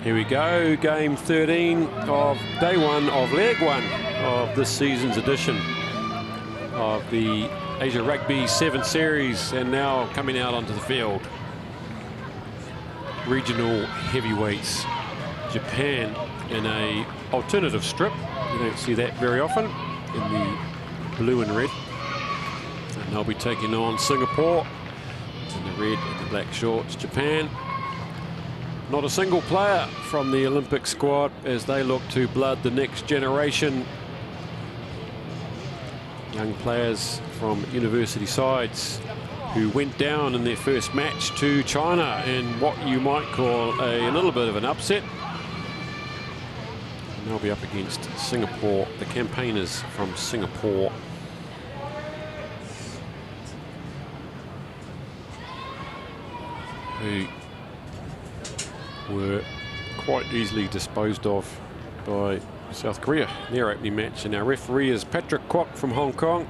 Here we go, game 13 of day one of leg one of this season's edition of the Asia Rugby 7 Series, and now coming out onto the field. Regional heavyweights, Japan in a alternative strip. You don't see that very often, in the blue and red. And they'll be taking on Singapore in the red and the black shorts. Japan, not a single player from the Olympic squad as they look to blood the next generation. Young players from university sides who went down in their first match to China in what you might call a little bit of an upset. And they'll be up against Singapore, the campaigners from Singapore. Who were quite easily disposed of by South Korea in their opening match. And our referee is Patrick Kwok from Hong Kong.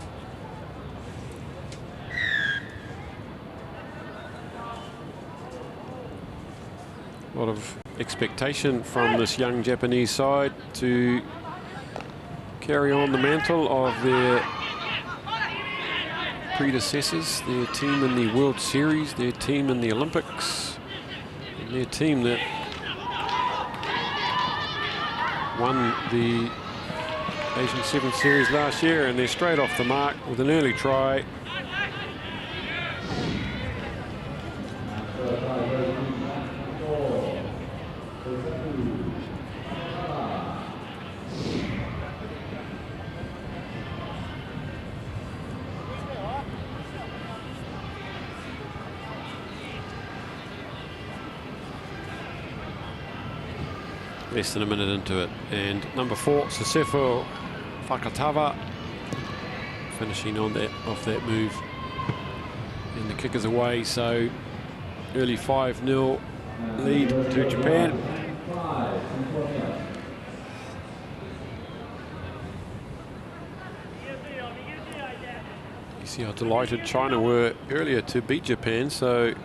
A lot of expectation from this young Japanese side to carry on the mantle of their predecessors, their team in the World Series, their team in the Olympics, and their team that won the Asian 7 Series last year. And they're straight off the mark with an early try. Less than a minute into it, and number 4, Sesefo Fakatava, finishing on that off that move, and the kick is away. So early 5-0 lead to Japan. You see how delighted China were earlier to beat Japan, so it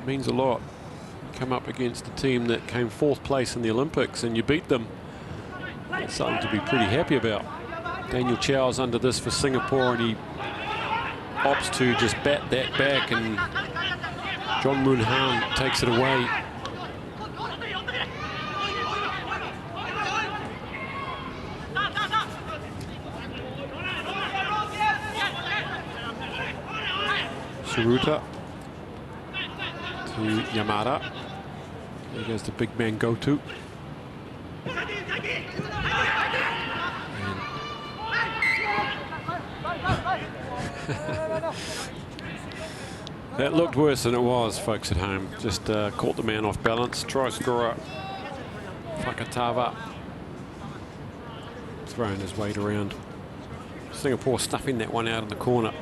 means a lot. Come up against a team that came 4th place in the Olympics and you beat them. That's something to be pretty happy about. Daniel Chow's under this for Singapore, and he opts to just bat that back, and John Moon Han takes it away. Shiruta to Yamada. There goes the big man go-to. That looked worse than it was, folks at home. Just caught the man off balance. Try scorer Fakatava throwing his weight around. Singapore stuffing that one out in the corner.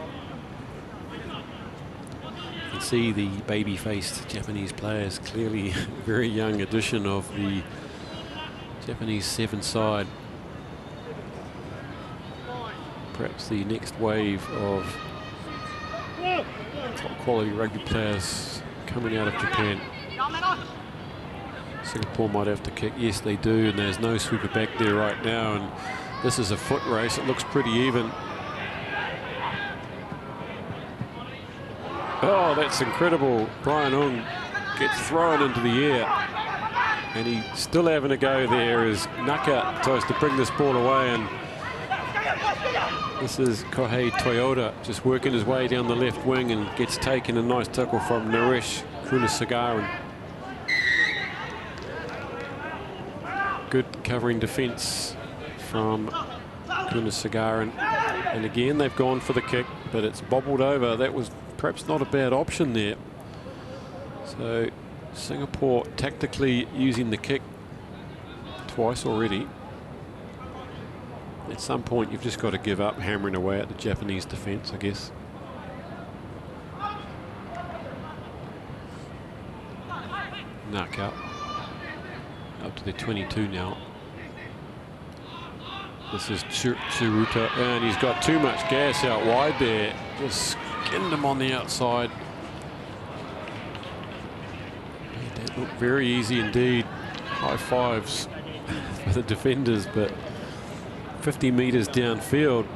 You can see the baby-faced Japanese players, clearly a very young addition of the Japanese 7 side. Perhaps the next wave of top-quality rugby players coming out of Japan. Singapore might have to kick. Yes, they do, and there's no sweeper back there right now, and this is a foot race. It looks pretty even. Oh, that's incredible. Brian Ung gets thrown into the air, and he's still having a go there as Naka tries to bring this ball away, and this is Kohei Toyota just working his way down the left wing and gets taken. A nice tackle from Naresh Kunasagaran. Good covering defence from Kunasagaran, and again they've gone for the kick, but it's bobbled over. That was perhaps not a bad option there. So Singapore tactically using the kick twice already. At some point you've just got to give up hammering away at the Japanese defence, I guess. Knockout up to the 22 now. This is Tsuruta, and he's got too much gas out wide there. Just skinned him on the outside. Made that look very easy indeed. high fives for the defenders, but 50 metres downfield.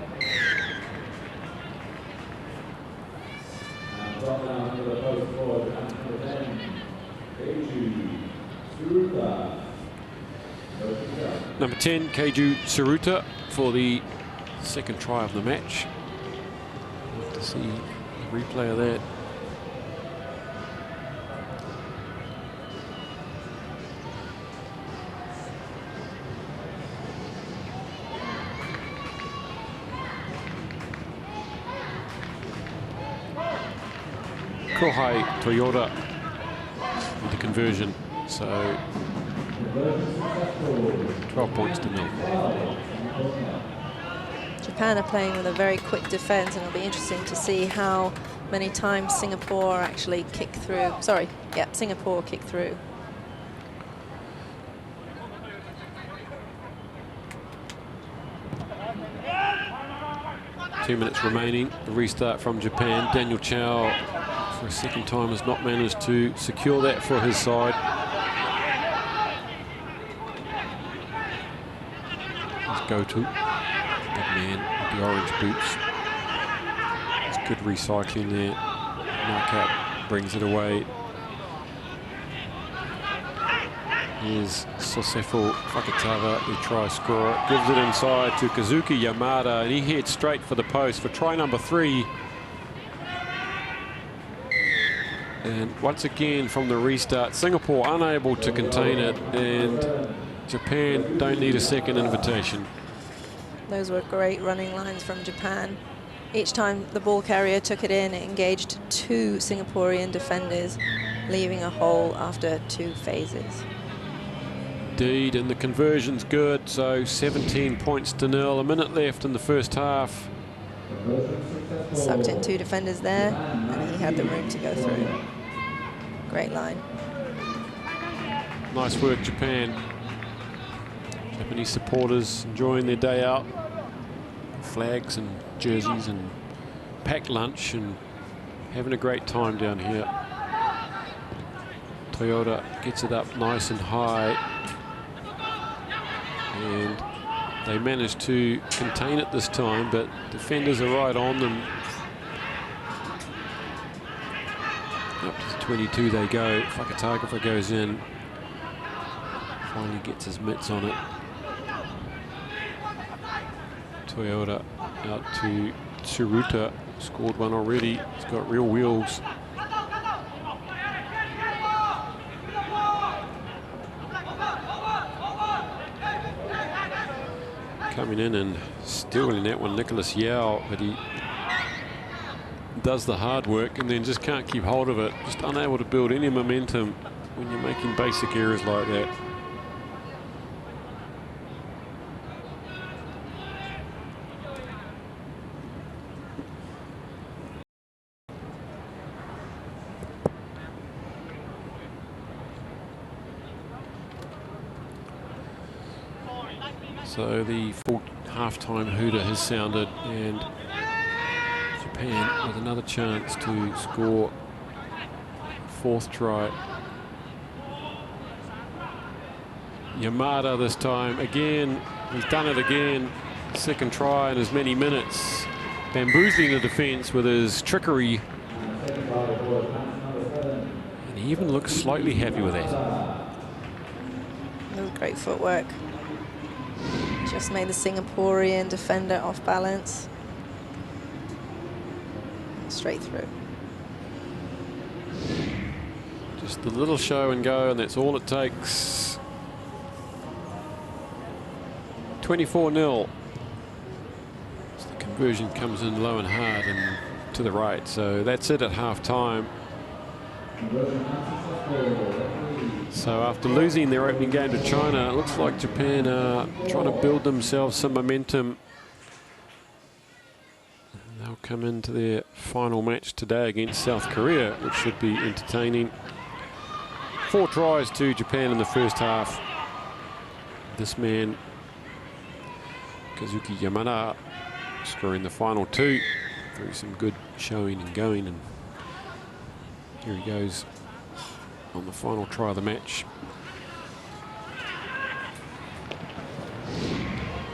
Number 10, Keiju Tsuruta, for the second try of the match. I'd like to see a replay of that. Kohai Toyota with the conversion, so 12 points to 0. Japan are playing with a very quick defense, and it'll be interesting to see how many times Singapore actually kick through. Sorry, yeah, Singapore kick through. Two minutes remaining. The restart from Japan. Daniel Chow, for a second time, has not managed to secure that for his side. Let's go to big man with the orange boots. It's good recycling there. Markup brings it away. Here's Sosefo Fakatava, the try scorer. Gives it inside to Kazuki Yamada, and he heads straight for the post for try number 3. And once again from the restart, Singapore unable to contain it, and Japan don't need a second invitation. Those were great running lines from Japan. Each time the ball carrier took it in, it engaged 2 Singaporean defenders, leaving a hole after 2 phases. Indeed, and the conversion's good, so 17 points to 0. A minute left in the first half. Sucked in 2 defenders there, and he had the room to go through. Great line. Nice work, Japan. Japanese supporters enjoying their day out. Flags and jerseys and packed lunch and having a great time down here. Toyota gets it up nice and high, and they managed to contain it this time, but defenders are right on them. Up to the 22 they go. Fakatagawa goes in, finally gets his mitts on it. Toyota out to Tsuruta, scored one already. He's got real wheels. Coming in and stealing that one, Nicholas Yao, but he does the hard work and then just can't keep hold of it. Just unable to build any momentum when you're making basic errors like that. So the full half-time hooter has sounded, and Japan with another chance to score 4th try. Yamada this time again. He's done it again. 2nd try in as many minutes. Bamboozling the defence with his trickery. And he even looks slightly happy with that. That was great footwork. Just made the Singaporean defender off balance. Straight through. Just a little show and go, and that's all it takes. 24-0. So the conversion comes in low and hard and to the right. So that's it at half-time. So after losing their opening game to China, it looks like Japan are trying to build themselves some momentum. They'll come into their final match today against South Korea, which should be entertaining. 4 tries to Japan in the first half. This man, Kazuki Yamada, scoring the final 2 through some good showing and going. And here he goes on the final try of the match.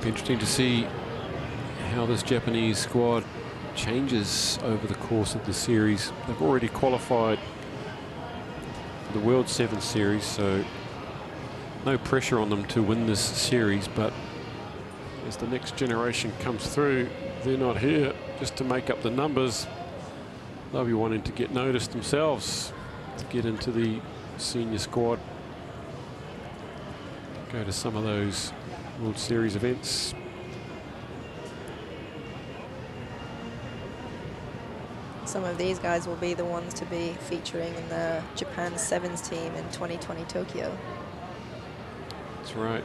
Be interesting to see how this Japanese squad changes over the course of the series. They've already qualified for the World Sevens series, so no pressure on them to win this series, but as the next generation comes through, they're not here just to make up the numbers. They'll be wanting to get noticed themselves, to get into the senior squad, go to some of those World Series events. Some of these guys will be the ones to be featuring in the Japan Sevens team in 2020 Tokyo. That's right.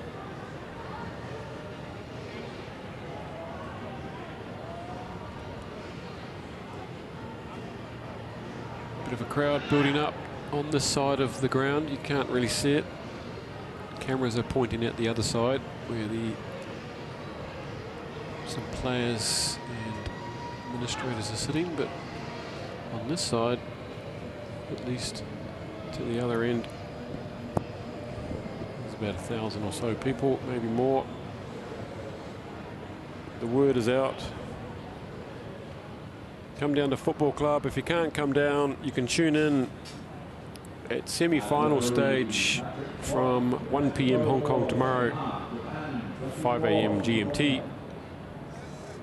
Bit of a crowd building up on this side of the ground. You can't really see it. Cameras are pointing at the other side where some players and administrators are sitting, but on this side, at least to the other end, there's about 1,000 or so people, maybe more. The word is out. Come down to Football Club. If you can't come down, you can tune in at semi-final stage from 1 p.m. Hong Kong tomorrow, 5 a.m. GMT.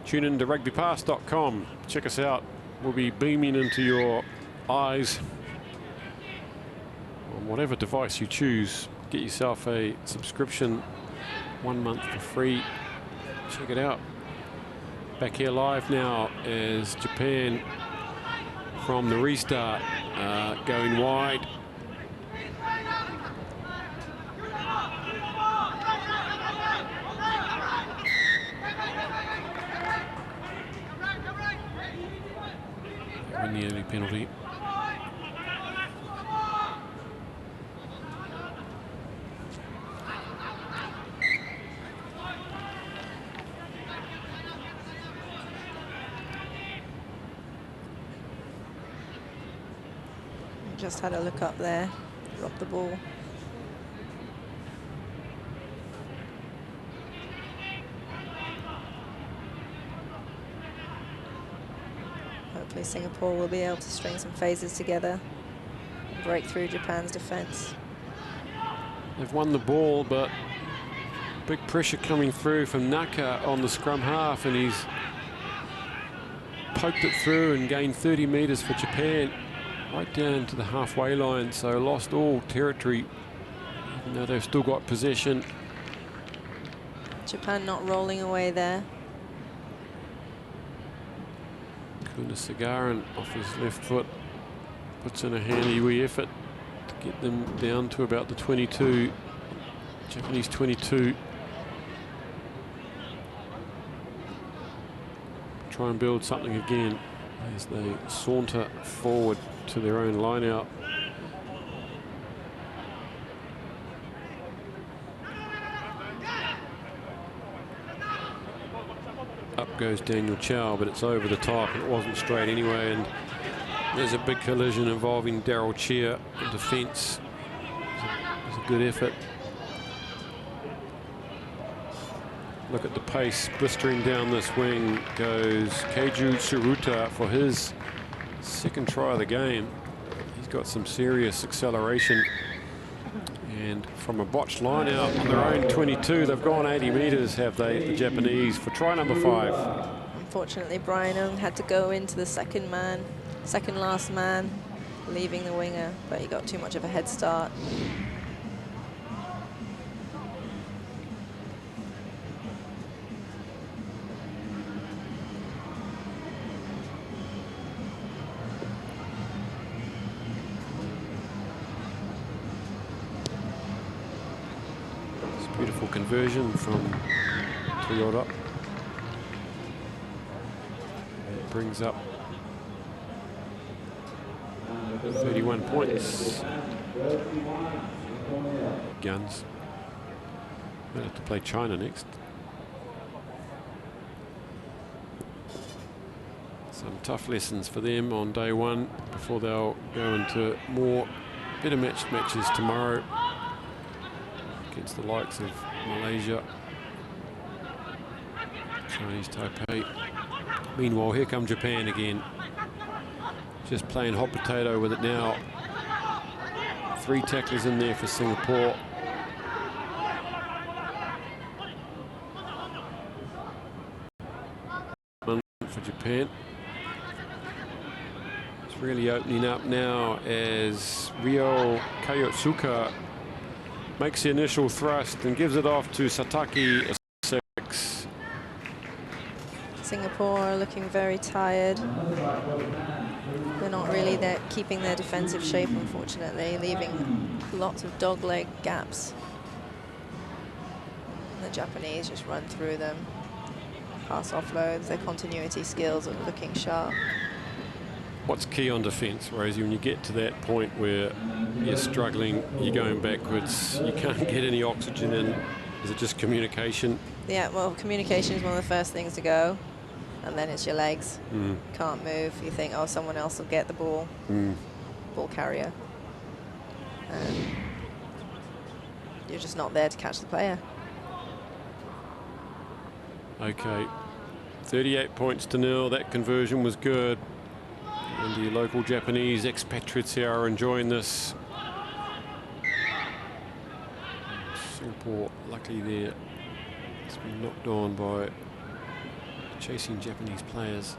Tune in to rugbypass.com. Check us out. We'll be beaming into your eyes on whatever device you choose. Get yourself a subscription, 1 month for free. Check it out. Back here live now as Japan from the restart going wide. Win the early penalty. Just had a look up there, dropped the ball. Hopefully Singapore will be able to string some phases together and break through Japan's defense. They've won the ball, but big pressure coming through from Naka on the scrum half, and he's poked it through and gained 30 meters for Japan, right down to the halfway line, so lost all territory, even though they've still got possession. Japan not rolling away there. Kunasagaran off his left foot puts in a handy wee effort to get them down to about the 22, Japanese 22. Try and build something again as they saunter forward to their own line out. Up goes Daniel Chow, but it's over the top, and it wasn't straight anyway, and there's a big collision involving Daryl Cheer in defence. It was a good effort. Look at the pace, blistering down this wing goes Keiju Tsuruta for his second try of the game. He's got some serious acceleration, and from a botched line out on their own 22, they've gone 80 meters, have they, the Japanese, for try number 5. Unfortunately, Brian Ong had to go into the second last man, leaving the winger, but he got too much of a head start. Beautiful conversion from Toyota. It brings up 31 points. Guns. We'll have to play China next. Some tough lessons for them on day one before they'll go into better matches tomorrow against the likes of Malaysia. Chinese Taipei. Meanwhile, here come Japan again. Just playing hot potato with it now. 3 tacklers in there for Singapore. For Japan. It's really opening up now as Ryo Kayotsuka makes the initial thrust and gives it off to Sataki. 6. Singapore looking very tired. They're not really there keeping their defensive shape, unfortunately, leaving lots of dogleg gaps. And the Japanese just run through them. Pass offloads, their continuity skills are looking sharp. What's key on defence, Rosie, when you get to that point where you're struggling, you're going backwards, you can't get any oxygen in, is it just communication? Yeah, well, communication is one of the first things to go, and then it's your legs. Can't move. You think, oh, someone else will get the ball, ball carrier. And you're just not there to catch the player. Okay, 38 points to 0. That conversion was good. And the local Japanese expatriates here are enjoying this. Singapore, luckily there, it's been knocked on by chasing Japanese players.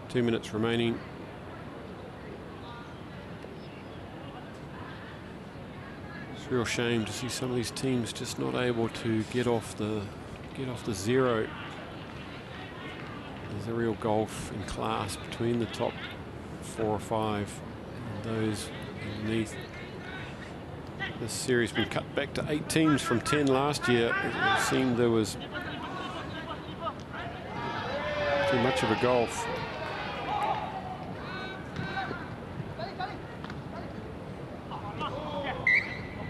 2 minutes remaining. It's a real shame to see some of these teams just not able to get off the zero. There's a real gulf in class between the top 4 or 5 and those underneath. This series has been cut back to 8 teams from 10 last year. It seemed there was too much of a gulf.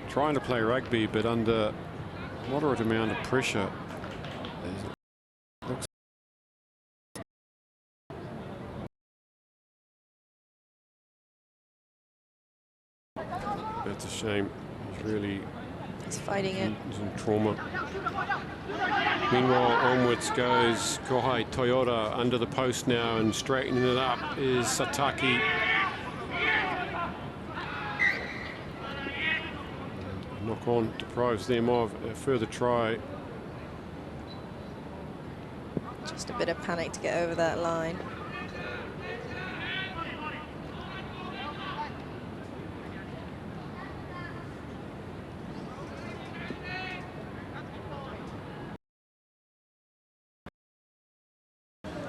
Trying to play rugby, but under a moderate amount of pressure. That's a shame. He's really fighting it. He's in trauma. Meanwhile, onwards goes Kohai Toyota under the post now, and straightening it up is Sataki. Knock on deprives them of a further try. Just a bit of panic to get over that line.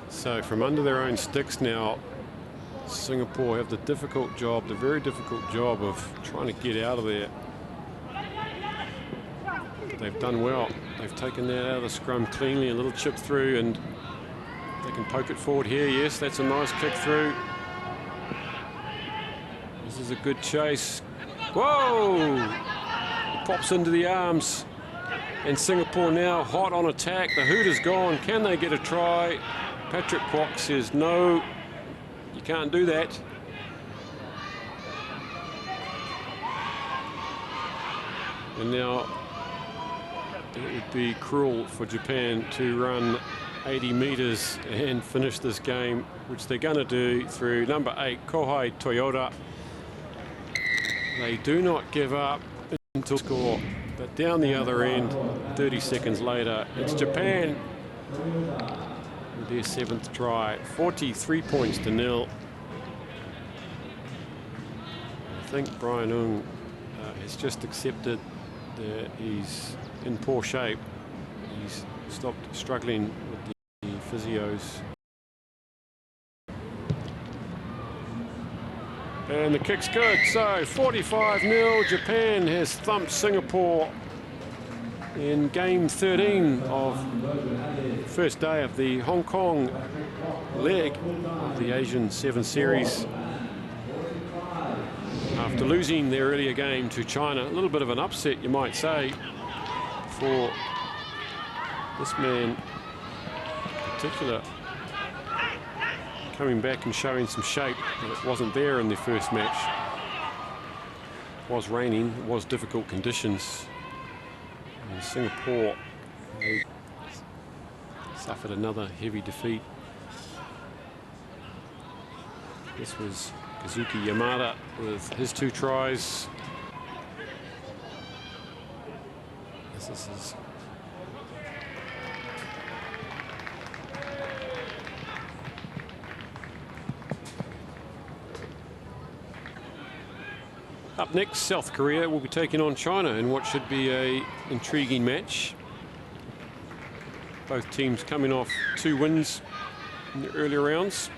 So from under their own sticks now, Singapore have the difficult job, the very difficult job of trying to get out of there. They've done well. They've taken that out of the scrum cleanly, a little chip through, and they can poke it forward here. Yes, that's a nice kick through. This is a good chase. Whoa! It pops into the arms. And Singapore now hot on attack. The hoot is gone. Can they get a try? Patrick Kwok says, no, you can't do that. And now it would be cruel for Japan to run 80 metres and finish this game, which they're going to do through number 8, Kohai Toyota. They do not give up until score, but down the other end, 30 seconds later, it's Japan with their 7th try, 43 points to 0. I think Brian Ung has just accepted that he's in poor shape. He's stopped struggling with the physios. And the kick's good, so 45-0. Japan has thumped Singapore in game 13 of the first day of the Hong Kong leg of the Asian 7 Series. After losing their earlier game to China, a little bit of an upset, you might say, for this man in particular, coming back and showing some shape that wasn't there in the first match. It was raining, it was difficult conditions, And Singapore, they suffered another heavy defeat. This was Kazuki Yamada with his 2 tries. This is up next, South Korea will be taking on China in what should be an intriguing match. Both teams coming off 2 wins in the earlier rounds.